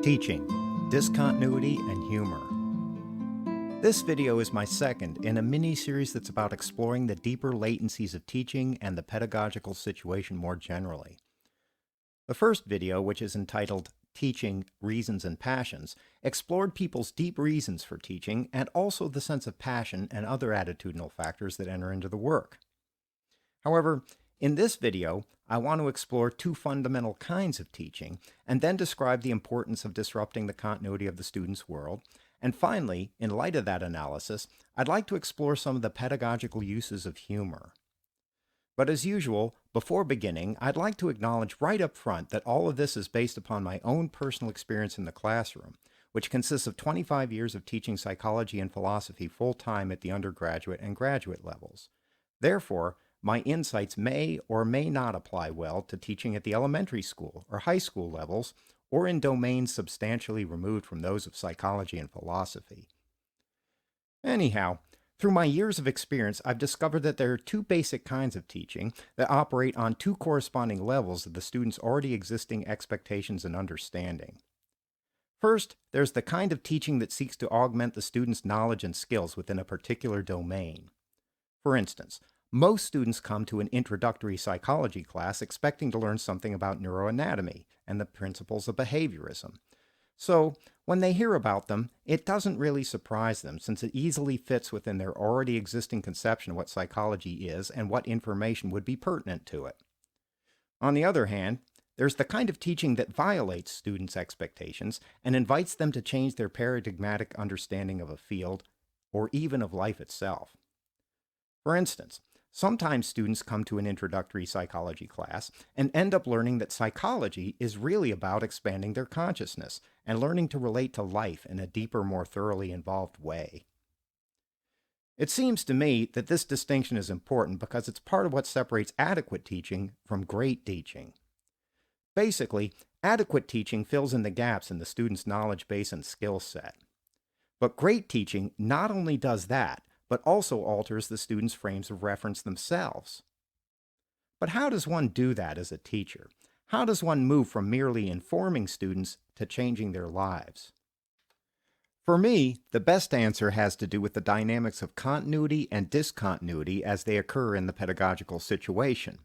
Teaching, Discontinuity, and Humor. This video is my second in a mini-series that's about exploring the deeper latencies of teaching and the pedagogical situation more generally. The first video, which is entitled Teaching, Reasons and Passions, explored people's deep reasons for teaching and also the sense of passion and other attitudinal factors that enter into the work. However, in this video, I want to explore two fundamental kinds of teaching and then describe the importance of disrupting the continuity of the student's world. And finally, in light of that analysis, I'd like to explore some of the pedagogical uses of humor. But as usual, before beginning, I'd like to acknowledge right up front that all of this is based upon my own personal experience in the classroom, which consists of 25 years of teaching psychology and philosophy full-time at the undergraduate and graduate levels. Therefore, my insights may or may not apply well to teaching at the elementary school or high school levels, or in domains substantially removed from those of psychology and philosophy. Anyhow, through my years of experience, I've discovered that there are two basic kinds of teaching that operate on two corresponding levels of the student's already existing expectations and understanding. First, there's the kind of teaching that seeks to augment the student's knowledge and skills within a particular domain. For instance, most students come to an introductory psychology class expecting to learn something about neuroanatomy and the principles of behaviorism. So, when they hear about them, it doesn't really surprise them since it easily fits within their already existing conception of what psychology is and what information would be pertinent to it. On the other hand, there's the kind of teaching that violates students' expectations and invites them to change their paradigmatic understanding of a field or even of life itself. For instance, sometimes students come to an introductory psychology class and end up learning that psychology is really about expanding their consciousness and learning to relate to life in a deeper, more thoroughly involved way. It seems to me that this distinction is important because it's part of what separates adequate teaching from great teaching. Basically, adequate teaching fills in the gaps in the student's knowledge base and skill set. But great teaching not only does that, but also alters the students' frames of reference themselves. But how does one do that as a teacher? How does one move from merely informing students to changing their lives? For me, the best answer has to do with the dynamics of continuity and discontinuity as they occur in the pedagogical situation.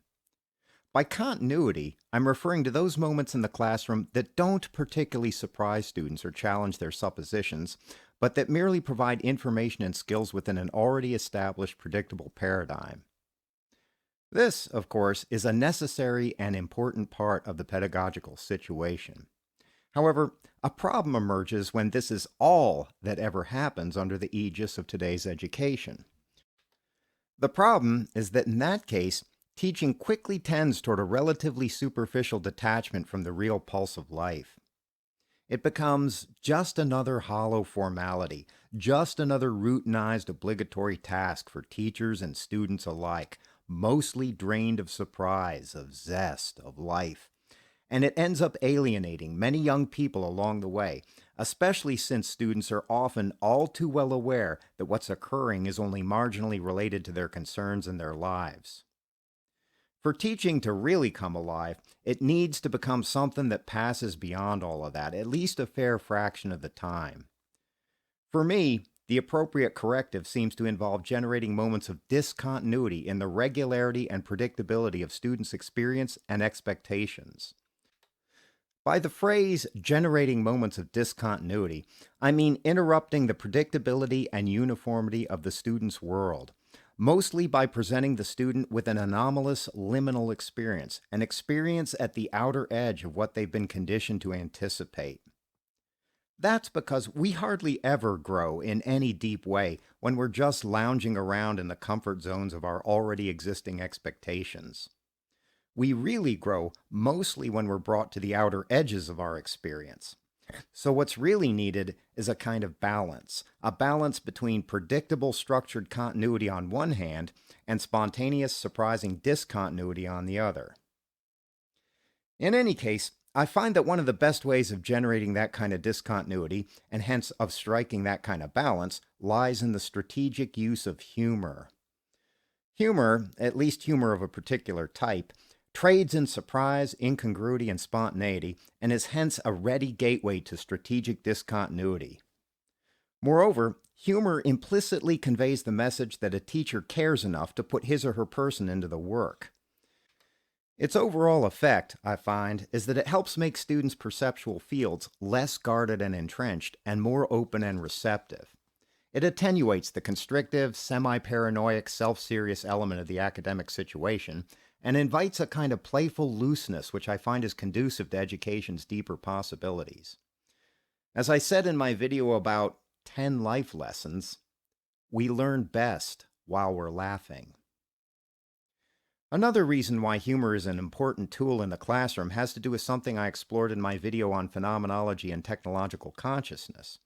By continuity, I'm referring to those moments in the classroom that don't particularly surprise students or challenge their suppositions, but that merely provide information and skills within an already established predictable paradigm. This, of course, is a necessary and important part of the pedagogical situation. However, a problem emerges when this is all that ever happens under the aegis of today's education. The problem is that in that case, teaching quickly tends toward a relatively superficial detachment from the real pulse of life. It becomes just another hollow formality, just another routinized obligatory task for teachers and students alike, mostly drained of surprise, of zest, of life. And it ends up alienating many young people along the way, especially since students are often all too well aware that what's occurring is only marginally related to their concerns and their lives. For teaching to really come alive, it needs to become something that passes beyond all of that, at least a fair fraction of the time. For me, the appropriate corrective seems to involve generating moments of discontinuity in the regularity and predictability of students' experience and expectations. By the phrase generating moments of discontinuity, I mean interrupting the predictability and uniformity of the student's world, mostly by presenting the student with an anomalous liminal experience, an experience at the outer edge of what they've been conditioned to anticipate. That's because we hardly ever grow in any deep way when we're just lounging around in the comfort zones of our already existing expectations. We really grow mostly when we're brought to the outer edges of our experience. So what's really needed is a kind of balance, a balance between predictable structured continuity on one hand and spontaneous surprising discontinuity on the other. In any case, I find that one of the best ways of generating that kind of discontinuity, and hence of striking that kind of balance, lies in the strategic use of humor. Humor, at least humor of a particular type, trades in surprise, incongruity, and spontaneity, and is hence a ready gateway to strategic discontinuity. Moreover, humor implicitly conveys the message that a teacher cares enough to put his or her person into the work. Its overall effect, I find, is that it helps make students' perceptual fields less guarded and entrenched and more open and receptive. It attenuates the constrictive, semi-paranoid, self-serious element of the academic situation and invites a kind of playful looseness which I find is conducive to education's deeper possibilities. As I said in my video about 10 life lessons, we learn best while we're laughing. Another reason why humor is an important tool in the classroom has to do with something I explored in my video on phenomenology and technological consciousness.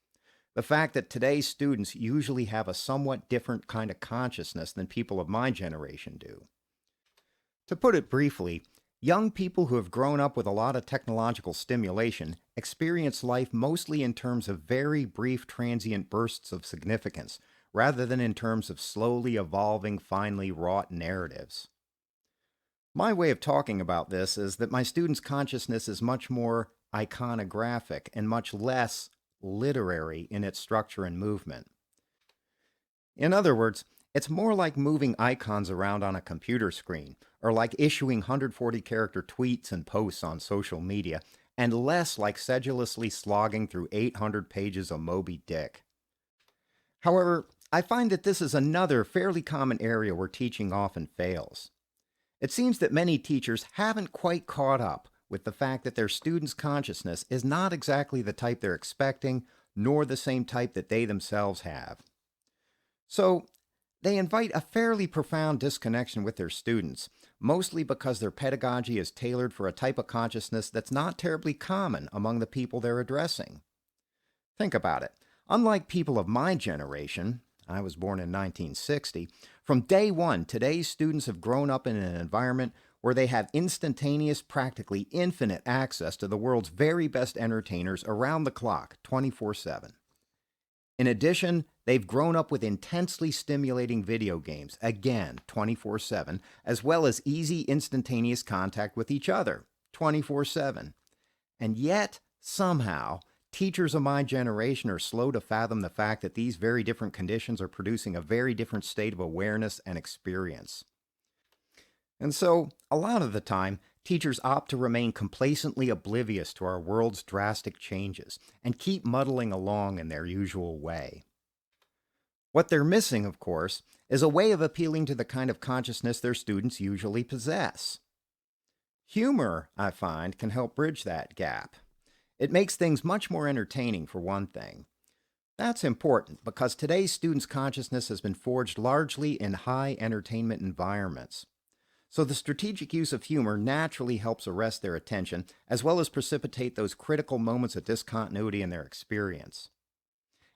The fact that today's students usually have a somewhat different kind of consciousness than people of my generation do. To put it briefly, young people who have grown up with a lot of technological stimulation experience life mostly in terms of very brief transient bursts of significance, rather than in terms of slowly evolving, finely wrought narratives. My way of talking about this is that my students' consciousness is much more iconographic and much less literary in its structure and movement. In other words, it's more like moving icons around on a computer screen, or like issuing 140-character tweets and posts on social media, and less like sedulously slogging through 800 pages of Moby Dick. However, I find that this is another fairly common area where teaching often fails. It seems that many teachers haven't quite caught up with the fact that their students' consciousness is not exactly the type they're expecting, nor the same type that they themselves have. So, they invite a fairly profound disconnection with their students, mostly because their pedagogy is tailored for a type of consciousness that's not terribly common among the people they're addressing. Think about it. Unlike people of my generation, I was born in 1960, from day one, today's students have grown up in an environment where they have instantaneous, practically infinite access to the world's very best entertainers around the clock, 24/7. In addition, they've grown up with intensely stimulating video games, again, 24/7, as well as easy, instantaneous contact with each other, 24/7. And yet, somehow, teachers of my generation are slow to fathom the fact that these very different conditions are producing a very different state of awareness and experience. And so, a lot of the time, teachers opt to remain complacently oblivious to our world's drastic changes and keep muddling along in their usual way. What they're missing, of course, is a way of appealing to the kind of consciousness their students usually possess. Humor, I find, can help bridge that gap. It makes things much more entertaining, for one thing. That's important because today's students' consciousness has been forged largely in high entertainment environments. So the strategic use of humor naturally helps arrest their attention, as well as precipitate those critical moments of discontinuity in their experience.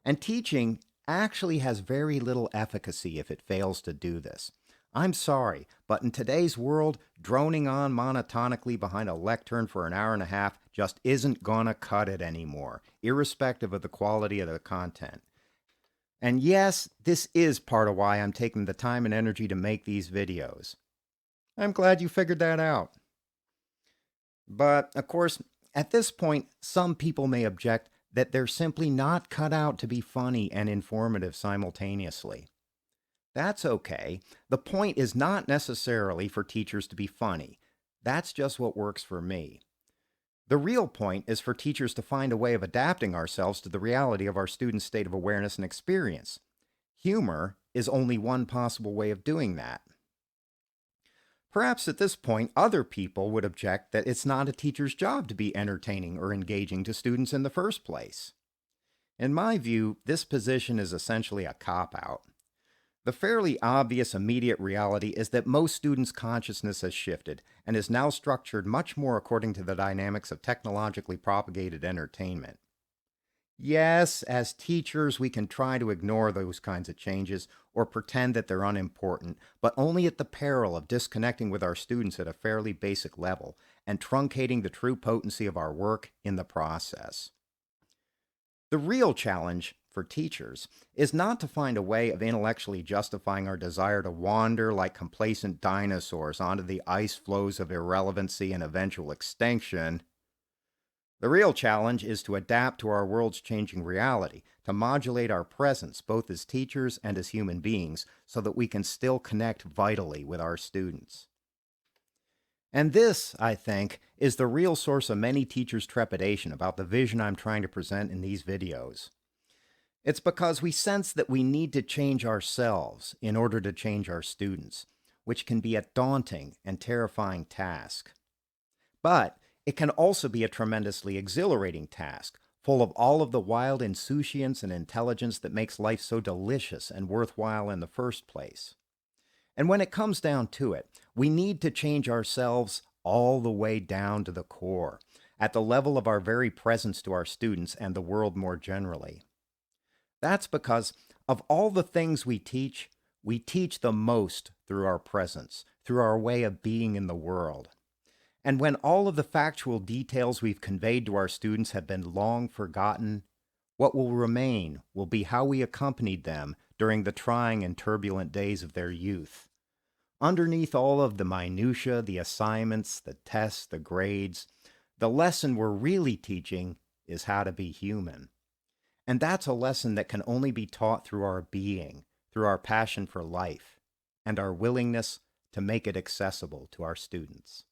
And teaching actually has very little efficacy if it fails to do this. I'm sorry, but in today's world, droning on monotonically behind a lectern for an hour and a half just isn't gonna cut it anymore, irrespective of the quality of the content. And yes, this is part of why I'm taking the time and energy to make these videos. I'm glad you figured that out. But, of course, at this point, some people may object that they're simply not cut out to be funny and informative simultaneously. That's okay. The point is not necessarily for teachers to be funny. That's just what works for me. The real point is for teachers to find a way of adapting ourselves to the reality of our students' state of awareness and experience. Humor is only one possible way of doing that. Perhaps at this point, other people would object that it's not a teacher's job to be entertaining or engaging to students in the first place. In my view, this position is essentially a cop-out. The fairly obvious immediate reality is that most students' consciousness has shifted and is now structured much more according to the dynamics of technologically propagated entertainment. Yes, as teachers, we can try to ignore those kinds of changes or pretend that they're unimportant, but only at the peril of disconnecting with our students at a fairly basic level and truncating the true potency of our work in the process. The real challenge for teachers, is not to find a way of intellectually justifying our desire to wander like complacent dinosaurs onto the ice floes of irrelevancy and eventual extinction. The real challenge is to adapt to our world's changing reality, to modulate our presence both as teachers and as human beings so that we can still connect vitally with our students. And this, I think, is the real source of many teachers' trepidation about the vision I'm trying to present in these videos. It's because we sense that we need to change ourselves in order to change our students, which can be a daunting and terrifying task. But it can also be a tremendously exhilarating task, full of all of the wild insouciance and intelligence that makes life so delicious and worthwhile in the first place. And when it comes down to it, we need to change ourselves all the way down to the core, at the level of our very presence to our students and the world more generally. That's because of all the things we teach the most through our presence, through our way of being in the world. And when all of the factual details we've conveyed to our students have been long forgotten, what will remain will be how we accompanied them during the trying and turbulent days of their youth. Underneath all of the minutiae, the assignments, the tests, the grades, the lesson we're really teaching is how to be human. And that's a lesson that can only be taught through our being, through our passion for life, and our willingness to make it accessible to our students.